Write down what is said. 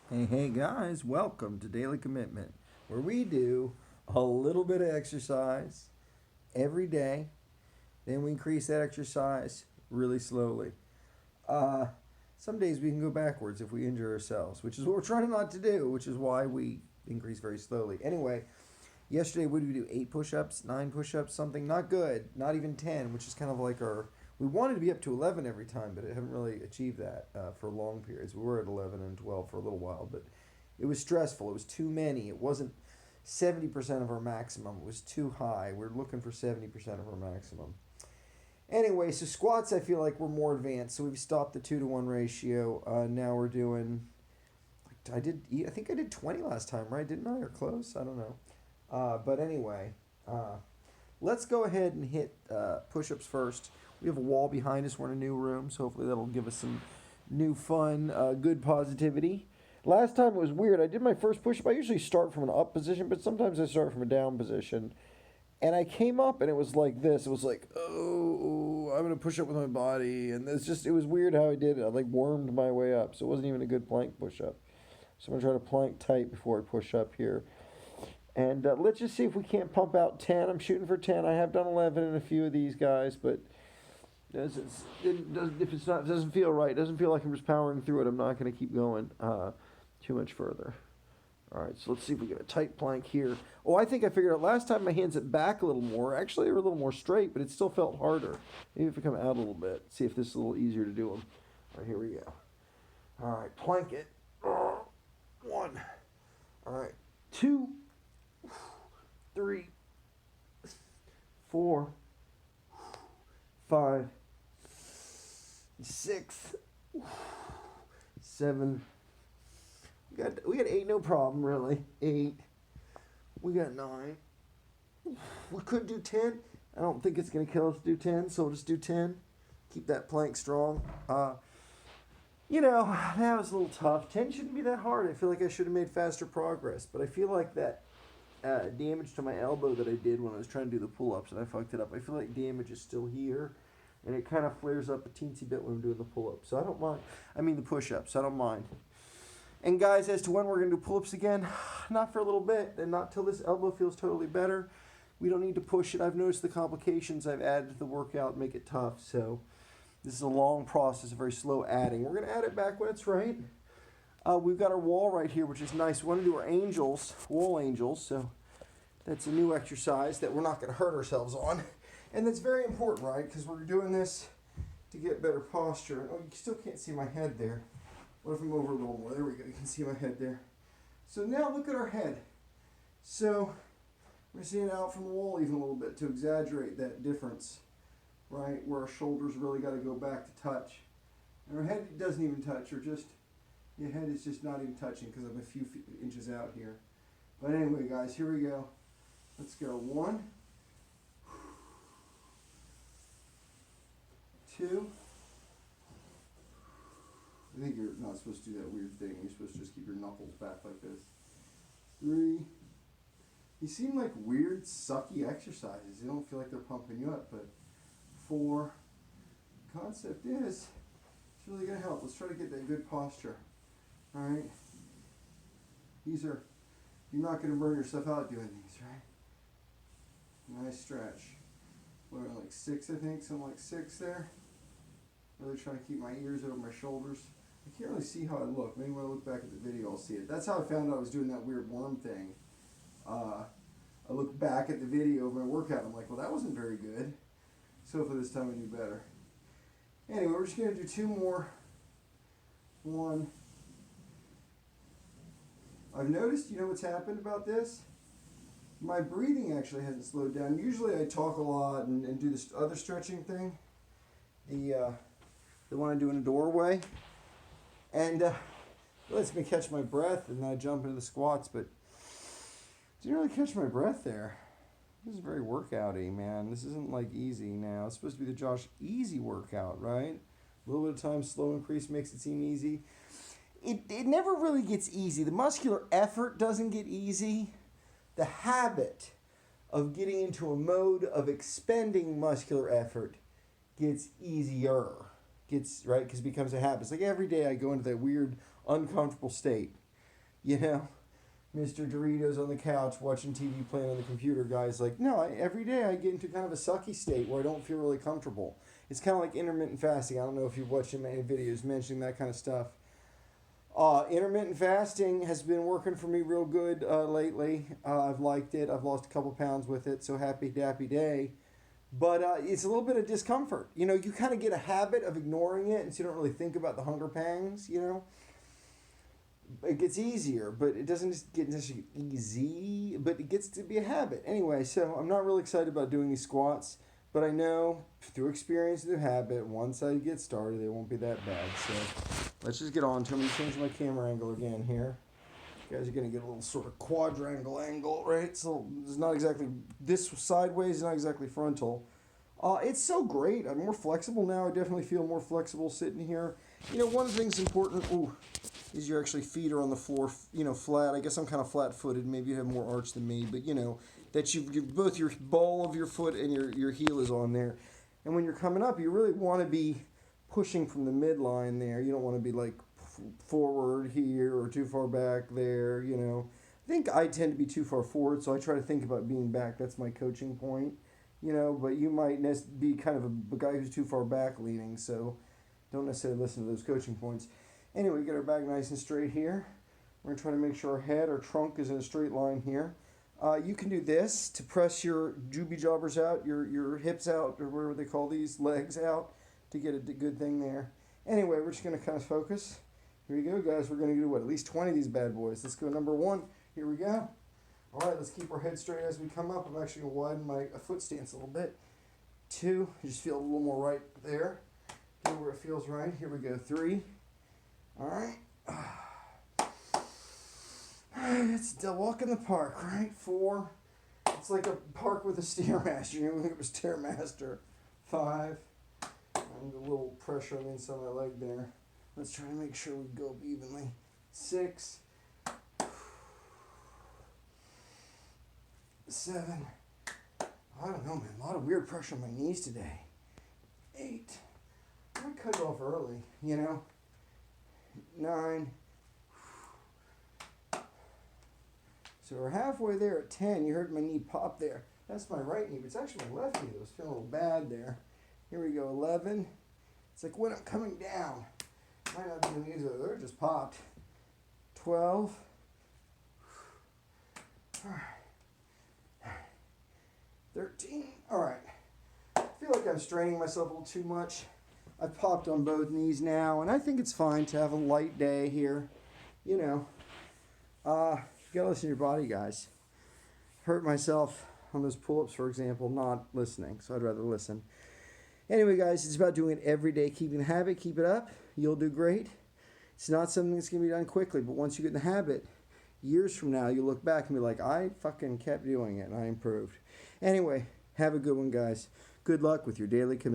Hey guys, welcome to Daily Commitment, where we do a little bit of exercise every day, then we increase that exercise really slowly. Uh, some days we can go backwards if we injure ourselves, which is what we're trying not to do, which is why we increase very slowly. Anyway, yesterday, what did we do? 8 push ups, 9 push ups, something not good, not even 10, which is kind of like our. We wanted to be up to 11 every time, but I haven't really achieved that for long periods. We were at 11 and 12 for a little while, but it was stressful. It was too many. It wasn't 70% of our maximum. It was too high. We're looking for 70% of our maximum. Anyway, so squats, I feel like we're more advanced. So we've stopped the 2-to-1 ratio. Now we're doing. I think I did 20 last time, right? Didn't I? Or close? I don't know. But anyway, uh, let's go ahead and hit push ups first. We have a wall behind us. We're in a new room, so hopefully that'll give us some new fun, good positivity. Last time it was weird. I did my first push up. I usually start from an up position, but sometimes I start from a down position. And I came up and it was like this. It was like, oh, I'm gonna push up with my body, and it was weird how I did it. I like wormed my way up, so it wasn't even a good plank push up. So I'm gonna try to plank tight before I push up here. And let's just see if we can't pump out 10. I'm shooting for 10. I have done 11 in a few of these guys, but if it's not, it doesn't feel right. It doesn't feel like I'm just powering through it. I'm not going to keep going too much further. All right, so let's see if we get a tight plank here. Oh, I think I figured out last time my hands went back a little more. Actually, they were a little more straight, but it still felt harder. Maybe if we come out a little bit, see if this is a little easier to do them. All right, here we go. All right, plank it. One. All right, two, 3, 4, 5, 6, 7. We got 8, no problem really. 8. We got 9. We could do 10. I don't think it's gonna kill us to do 10, so we'll just do 10. Keep that plank strong. That was a little tough. 10 shouldn't be that hard. I feel like I should have made faster progress, but I feel like that damage to my elbow that I did when I was trying to do the pull-ups, and I fucked it up. I feel like damage is still here, and it kind of flares up a teensy bit when I'm doing the pull-ups. So I don't mind. I mean the push-ups. I don't mind. And guys, as to when we're gonna do pull-ups again, not for a little bit, and not till this elbow feels totally better. We don't need to push it. I've noticed the complications I've added to the workout make it tough. So this is a long process, a very slow adding. We're gonna add it back when it's right. We've got our wall right here, which is nice. We want to do our angels, wall angels. So that's a new exercise that we're not going to hurt ourselves on. And that's very important, right? Because we're doing this to get better posture. Oh, you still can't see my head there. What if I move over a little more? There we go. You can see my head there. So now look at our head. So we're seeing it out from the wall even a little bit to exaggerate that difference, right? Where our shoulders really got to go back to touch. And our head doesn't even touch, or just your head is just not even touching because I'm a few inches out here. But anyway, guys, here we go. Let's go. 1, 2. I think you're not supposed to do that weird thing. You're supposed to just keep your knuckles back like this. 3. These seem like weird, sucky exercises. They don't feel like they're pumping you up, but 4. Concept is, it's really going to help. Let's try to get that good posture. All right. You're not going to burn yourself out doing these, right? Nice stretch. What am I, like 6, I think? Something like 6 there. Really trying to keep my ears over my shoulders. I can't really see how I look. Maybe when I look back at the video, I'll see it. That's how I found out I was doing that weird worm thing. I looked back at the video of my workout. I'm like, well, that wasn't very good. So hopefully this time I do better. Anyway, we're just going to do 2 more. 1. I've noticed, you know what's happened about this? My breathing actually hasn't slowed down. Usually I talk a lot and do this other stretching thing. The one I do in a doorway. And it lets me catch my breath, and then I jump into the squats, but didn't really catch my breath there. This is very workouty, man. This isn't like easy now. It's supposed to be the Josh easy workout, right? A little bit of time, slow increase makes it seem easy. It never really gets easy. The muscular effort doesn't get easy. The habit of getting into a mode of expending muscular effort gets easier. Gets, right? Because it becomes a habit. It's like every day I go into that weird, uncomfortable state. You know, Mr. Doritos on the couch watching TV playing on the computer guy's like, no, every day I get into kind of a sucky state where I don't feel really comfortable. It's kind of like intermittent fasting. I don't know if you've watched many videos mentioning that kind of stuff. Intermittent fasting has been working for me real good lately. I've liked it. I've lost a couple pounds with it, so happy dappy day. But it's a little bit of discomfort. You know, you kind of get a habit of ignoring it, and so you don't really think about the hunger pangs, you know. It gets easier, but it doesn't just get necessarily easy, but it gets to be a habit. Anyway, so I'm not really excited about doing these squats, but I know through experience, through habit, once I get started, it won't be that bad. So let's just get on to them. I'm changing my camera angle again here. You guys are going to get a little sort of quadrangle angle, right? So it's not exactly this sideways, not exactly frontal. It's so great. I'm more flexible now. I definitely feel more flexible sitting here. You know, one of the things important is your actually feet are on the floor, you know, flat. I guess I'm kind of flat-footed. Maybe you have more arch than me, but you know that you both your ball of your foot and your heel is on there. And when you're coming up, you really want to be pushing from the midline there. You don't want to be like forward here or too far back there, you know. I think I tend to be too far forward, so I try to think about being back. That's my coaching point, you know, but you might be kind of a guy who's too far back leaning, so don't necessarily listen to those coaching points. Anyway, get our back nice and straight here. We're going to try to make sure our head, our trunk is in a straight line here. You can do this to press your doobie jobbers out, your hips out, or whatever they call these, legs out, to get a good thing there. Anyway, we're just going to kind of focus. Here we go, guys. We're going to do, what, at least 20 of these bad boys. Let's go number 1. Here we go. All right, let's keep our head straight as we come up. I'm actually going to widen my foot stance a little bit. 2, you just feel a little more right there. Get where it feels right. Here we go. 3. All right. It's a walk in the park, right? 4. It's like a park with a Stairmaster. You know, it was Stairmaster. 5. And a little pressure on the inside of my leg there. Let's try to make sure we go up evenly. 6. 7. I don't know, man. A lot of weird pressure on my knees today. 8. I might cut it off early, you know. 9. So we're halfway there at 10. You heard my knee pop there. That's my right knee, but it's actually my left knee that was feeling a little bad there. Here we go, 11. It's like when I'm coming down. Might not be the knees over there, just popped. 12. 13. All right. I feel like I'm straining myself a little too much. I've popped on both knees now, and I think it's fine to have a light day here. You know, you gotta listen to your body, guys. Hurt myself on those pull-ups, for example, not listening, so I'd rather listen. Anyway, guys, it's about doing it every day, keeping the habit, keep it up. You'll do great. It's not something that's gonna be done quickly, but once you get in the habit, years from now, you'll look back and be like, I fucking kept doing it, and I improved. Anyway, have a good one, guys. Good luck with your daily commitment.